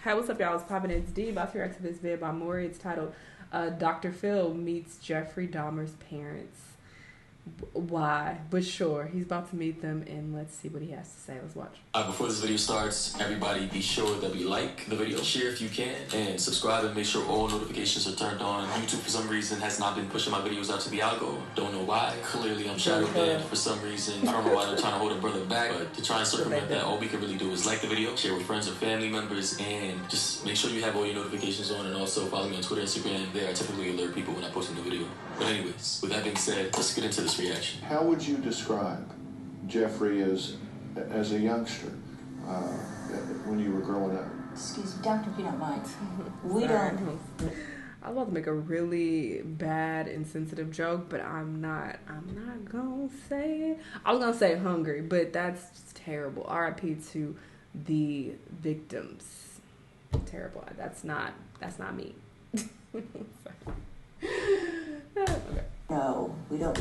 Hey, what's up, y'all? It's Poppin' It's D. About to react to this video by Maury. It's titled Dr. Phil Meets Jeffrey Dahmer's Parents. Why? But sure, he's about to meet them, and let's see what he has to say. Let's watch. Before this video starts, everybody be sure that we like the video, share if you can, and subscribe and make sure all notifications are turned on. YouTube, for some reason, has not been pushing my videos out to the algo. Don't know why. Clearly, I'm shadow banned for some reason. I don't know why they're trying to hold a brother back, but to try and circumvent that, all we can really do is like the video, share with friends or family members, and just make sure you have all your notifications on, and also follow me on Twitter and Instagram. There, I typically alert people when I post a new video. But anyways, with that being said, let's get into this reaction. How would you describe Jeffrey as a youngster when you were growing up? Excuse me, doctor, if you don't mind. We Sorry. don't. I was about to make a really bad, insensitive joke, but I'm not gonna say it. I was gonna say hungry, but that's terrible. R.I.P. to the victims. Terrible. That's not me. Okay. No, we don't.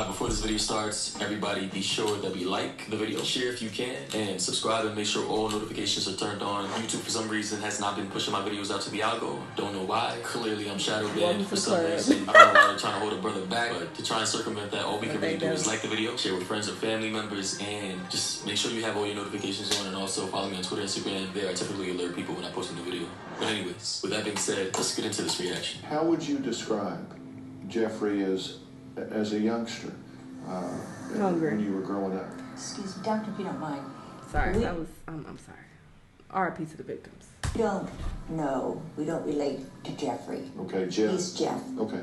Before this video starts, everybody be sure that we like the video, share if you can, and subscribe and make sure all notifications are turned on. YouTube, for some reason, has not been pushing my videos out to the algo. Don't know why. Clearly, I'm shadow banned for some reason. I don't know why they're trying to hold a brother back, but to try and circumvent that, all we can really do is like the video, share with friends or family members, and just make sure you have all your notifications on, and also follow me on Twitter and Instagram. There, I typically alert people when I post a new video. But anyways, with that being said, let's get into this reaction. How would you describe Jeffrey as a youngster when you were growing up? Excuse me, doctor, if you don't mind. Sorry, that was. I'm sorry. R.I.P. to the victims. We don't. No, we don't relate to Jeffrey. Okay, Jeff. He's Jeff. Okay.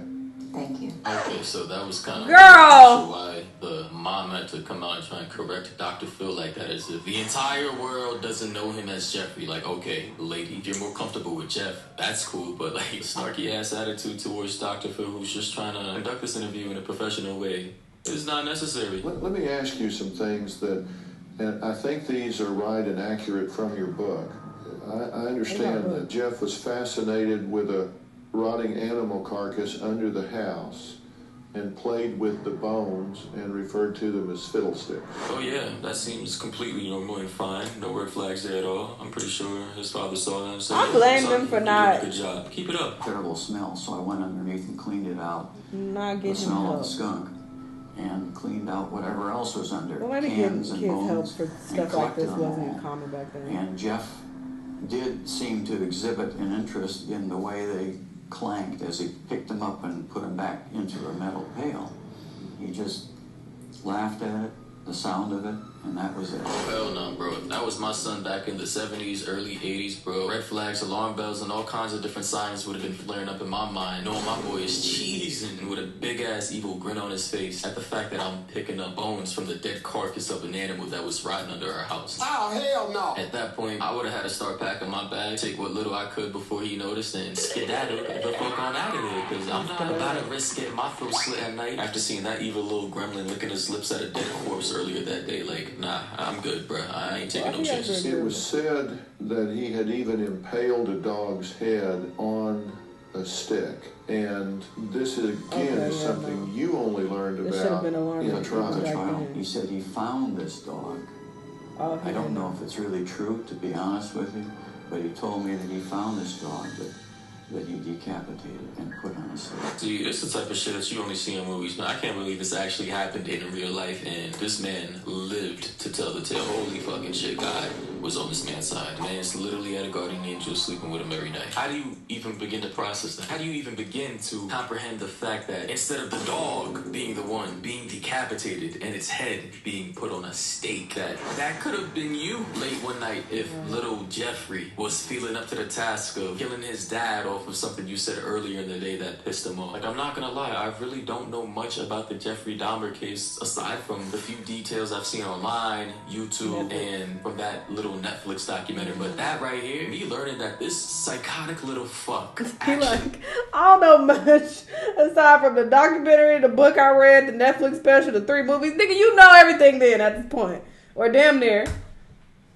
Thank you. Okay, so that was kind of Girl! why the mom had to come out and try and correct Dr. Phil like that, as if the entire world doesn't know him as Jeffrey. Like, okay, lady, if you're more comfortable with Jeff, that's cool, but like, snarky ass attitude towards Dr. Phil, who's just trying to conduct this interview in a professional way, is not necessary. Let me ask you some things that, and I think these are right and accurate from your book. I understand that Jeff was fascinated with a rotting animal carcass under the house and played with the bones and referred to them as fiddlesticks. Oh yeah, that seems completely normal and fine. No red flags there at all. I'm pretty sure his father saw them. So I blame them for not. Good job. Keep it up. Terrible smell, so I went underneath and cleaned it out. Not The getting smell of help. the skunk, and cleaned out whatever else was under. Well, maybe giving cans and kids help bones, for and stuff like this collected them wasn't all. common back then. And Jeff did seem to exhibit an interest in the way they clanked as he picked them up and put them back into a metal pail. He just laughed at it, the sound of it, and that was it. Oh, hell no, bro. If that was my son back in the 70s, early 80s, bro, red flags, alarm bells, and all kinds of different signs would have been flaring up in my mind, knowing my boy is cheesing with a big-ass evil grin on his face at the fact that I'm picking up bones from the dead carcass of an animal that was rotting under our house. Oh, hell no. At that point, I would have had to start packing my bag, take what little I could before he noticed, and skedaddle the fuck on out of there, because I'm not about to risk getting my throat slit at night after seeing that evil little gremlin licking his lips at a dead corpse earlier that day. Like, nah, I'm good, bruh. I ain't taking no chances. It was said that he had even impaled a dog's head on a stick, and this is something you only learned This should have about been alarmed in for trial. people back Trial. then. He said he found this dog. Oh, I don't know if it's really true, to be honest with you, but he told me that he found this dog that he decapitated and put on a stick. See, it's the type of shit that you only see in movies, man. I can't believe this actually happened in real life, and this man lived to tell the tale. Holy fucking shit, God was on this man's side. The man's literally had a guardian angel sleeping with him every night. How do you even begin to process that? How do you even begin to comprehend the fact that instead of the dog being the one being decapitated and its head being put on a stake, that could have been you late one night if little Jeffrey was feeling up to the task of killing his dad off of something you said earlier in the day that pissed him off. Like, I'm not gonna lie, I really don't know much about the Jeffrey Dahmer case aside from the few details I've seen online, YouTube, and from that little Netflix documentary. But that right here, me learning that this psychotic little fuck He like, I don't know much aside from the documentary, the book I read, the Netflix special, the 3 movies. Nigga, you know everything then at this point. Or damn near.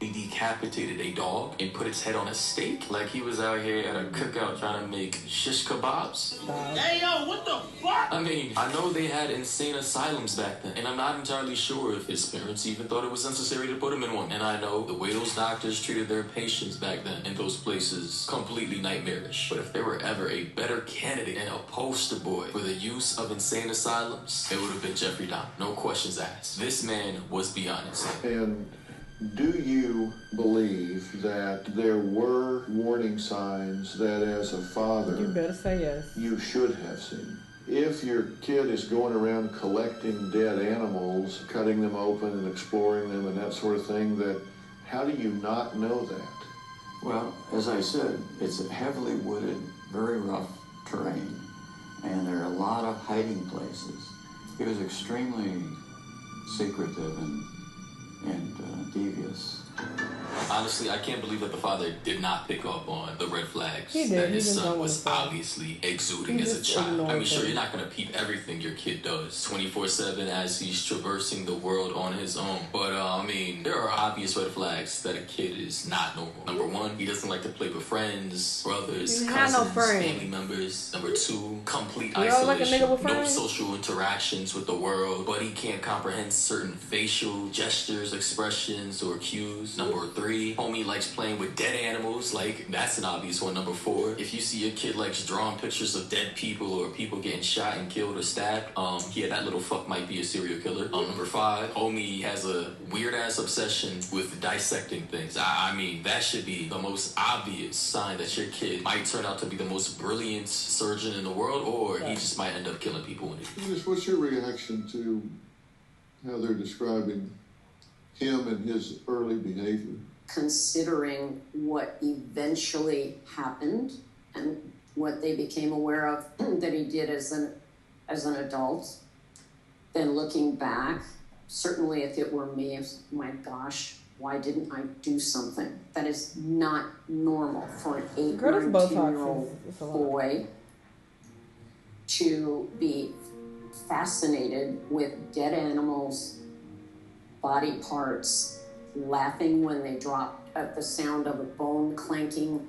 He decapitated a dog and put its head on a steak like he was out here at a cookout trying to make shish kebabs. Hey, yo, what the fuck? I mean, I know they had insane asylums back then, and I'm not entirely sure if his parents even thought it was necessary to put him in one. And I know the way those doctors treated their patients back then in those places, completely nightmarish. But if there were ever a better candidate and a poster boy for the use of insane asylums, it would have been Jeffrey Dahmer. No questions asked. This man was beyond insane. And do you believe that there were warning signs that as a father You better say yes. you should have seen? If your kid is going around collecting dead animals, cutting them open and exploring them and that sort of thing, that how do you not know that? Well, as I said, it's a heavily wooded, very rough terrain, and there are a lot of hiding places. He was extremely secretive and devious. Honestly, I can't believe that the father did not pick up on the red flags He did. that He his just son don't was wanna say. obviously exuding He as a just child. I mean, ignored sure, him. you're not going to peep everything your kid does 24/7 as he's traversing the world on his own. But, I mean, there are obvious red flags that a kid is not normal. Number one, he doesn't like to play with friends, brothers, He had no cousins, friends. family members. Number two, complete You don't like a isolation. nigga with No friends? social interactions with the world, but he can't comprehend certain facial gestures, expressions, or cues. Number three, homie likes playing with dead animals. Like, that's an obvious one. Number four, if you see a kid likes drawing pictures of dead people or people getting shot and killed or stabbed, yeah, that little fuck might be a serial killer. Number five, homie has a weird ass obsession with dissecting things. I mean, that should be the most obvious sign that your kid might turn out to be the most brilliant surgeon in the world, or he just might end up killing people with it. What's your reaction to how they're describing him and his early behavior? Considering what eventually happened and what they became aware of that he did as an adult, then looking back, certainly if it were me, my gosh, why didn't I do something? That is not normal for an 8 or 10-year-old boy to be fascinated with dead animals, body parts, laughing when they drop at the sound of a bone clanking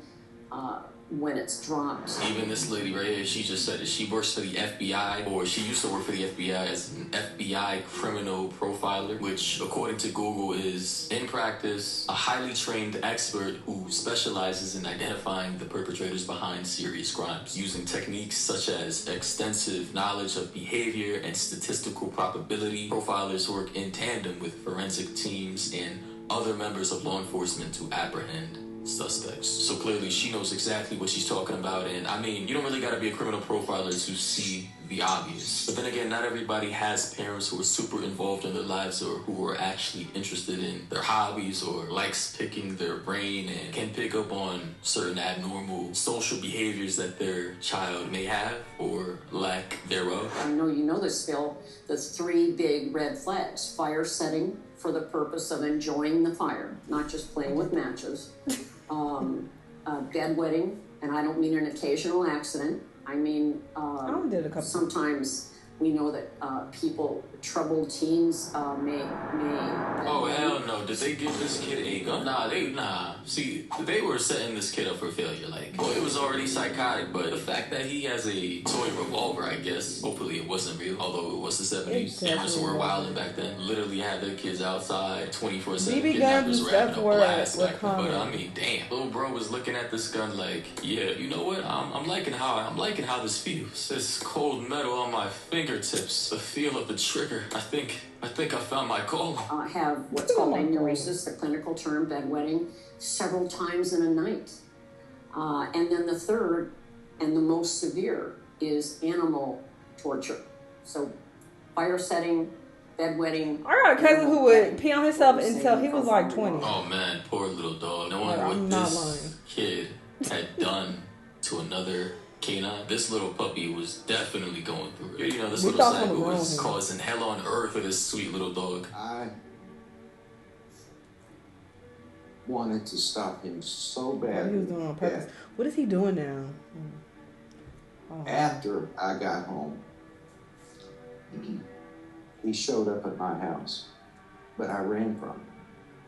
when it's dropped. Even this lady right here, she just said that she works for the FBI, or she used to work for the FBI as an FBI criminal profiler, which according to Google is, in practice, a highly trained expert who specializes in identifying the perpetrators behind serious crimes, using techniques such as extensive knowledge of behavior and statistical probability. Profilers work in tandem with forensic teams and other members of law enforcement to apprehend suspects. So clearly she knows exactly what she's talking about, and I mean, you don't really gotta be a criminal profiler to see the obvious. But then again, not everybody has parents who are super involved in their lives or who are actually interested in their hobbies or likes picking their brain and can pick up on certain abnormal social behaviors that their child may have or lack thereof. I know you know this, Phil. The 3 big red flags: fire setting for the purpose of enjoying the fire, not just playing with matches. Bedwetting, and I don't mean an occasional accident. I mean, sometimes we know that troubled teens may. Oh, hell no. Did they give this kid a gun? Nah. See, they were setting this kid up for failure. Like, well, it was already psychotic, but the fact that he has a toy revolver, I guess, hopefully it wasn't real, although it was the 70s. Parents were wilding back then. Literally had their kids outside 24/7. BB guns and stuff were But I mean, damn. Little bro was looking at this gun like, yeah, you know what? I'm liking how this feels. This cold metal on my fingertips, the feel of the trigger. I think I found my calling. Have what's called aneurysm, the clinical term, bedwetting, several times in a night. And then the third and the most severe is animal torture. So fire setting, bedwetting. I got a cousin who would pee on himself until he was like 20. Oh man, poor little dog. Knowing what this kid had done to another canine, this little puppy was definitely going through it. You know, this little psycho was causing hell on earth for this sweet little dog. I wanted to stop him so bad. He was doing it on purpose. What is he doing now? After I got home, he showed up at my house, but I ran from him.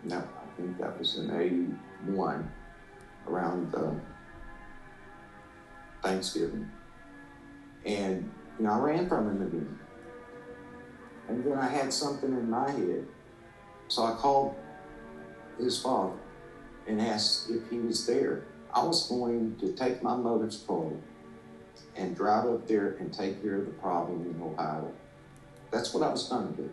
No, think that was in 81, around Thanksgiving. And, you know, I ran from him again. And then I had something in my head. So I called his father and asked if he was there. I was going to take my mother's car and drive up there and take care of the problem in Ohio. That's what I was going to do.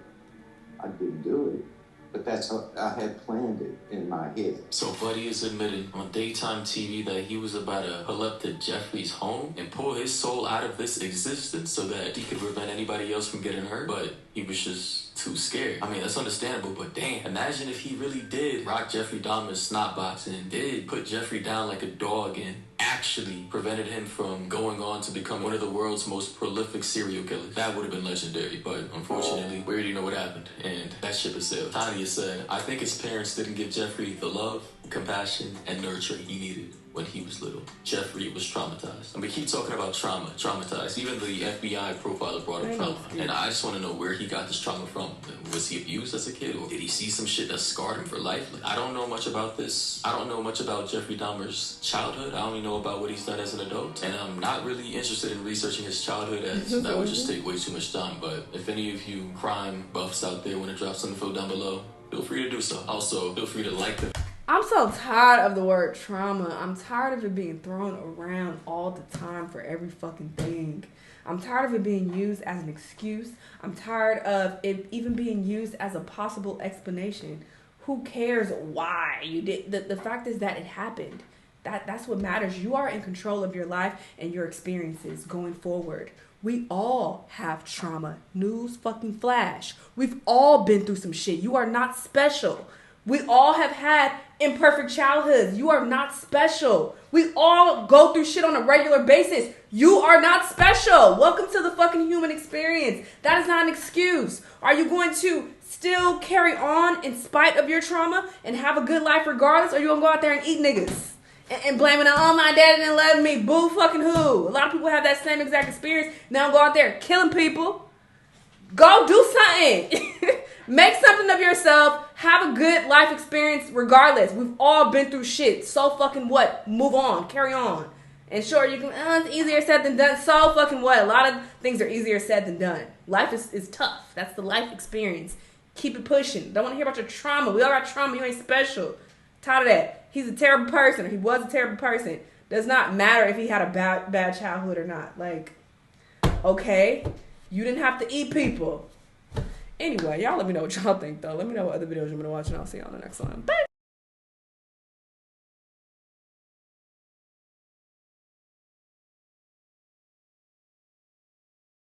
I didn't do it, but that's how I had planned it in my head. So Buddy is admitting on daytime TV that he was about to pull up to Jeffrey's home and pull his soul out of this existence so that he could prevent anybody else from getting hurt, but he was just too scared. I mean, that's understandable, but damn, imagine if he really did rock Jeffrey Dahmer's snot box and did put Jeffrey down like a dog and actually prevented him from going on to become one of the world's most prolific serial killers. That would have been legendary, but unfortunately, we already know what happened, and that ship has sailed. Tanya said, I think his parents didn't give Jeffrey the love, compassion, and nurturing he needed when he was little. Jeffrey was traumatized. And we keep talking about traumatized. Even the FBI profiler brought up trauma. And I just want to know where he got this trauma from. Was he abused as a kid? Or did he see some shit that scarred him for life? Like, I don't know much about this. I don't know much about Jeffrey Dahmer's childhood. I only know about what he's done as an adult. And I'm not really interested in researching his childhood, as that would just take way too much time. But if any of you crime buffs out there want to drop some info down below, feel free to do so. Also, feel free to like the... I'm so tired of the word trauma. I'm tired of it being thrown around all the time for every fucking thing. I'm tired of it being used as an excuse. I'm tired of it even being used as a possible explanation. Who cares why you did? The fact is that it happened. That's what matters. You are in control of your life and your experiences going forward. We all have trauma. News fucking flash. We've all been through some shit. You are not special. We all have had imperfect childhoods. You are not special. We all go through shit on a regular basis. You are not special. Welcome to the fucking human experience. That is not an excuse. Are you going to still carry on in spite of your trauma and have a good life regardless? Or are you going to go out there and eat niggas? And blame it on, oh, my daddy didn't love me. Boo fucking who? A lot of people have that same exact experience. Now go out there killing people. Go do something. Make something of yourself. Have a good life experience regardless. We've all been through shit. So fucking what? Move on. Carry on. And sure, you can, it's easier said than done. So fucking what? A lot of things are easier said than done. Life is tough. That's the life experience. Keep it pushing. Don't want to hear about your trauma. We all got trauma. You ain't special. Tired of that. He's a terrible person, or he was a terrible person. Does not matter if he had a bad childhood or not. Like, okay, you didn't have to eat people. Anyway, y'all let me know what y'all think, though. Let me know what other videos you want to watch, and I'll see y'all on the next one. Bye!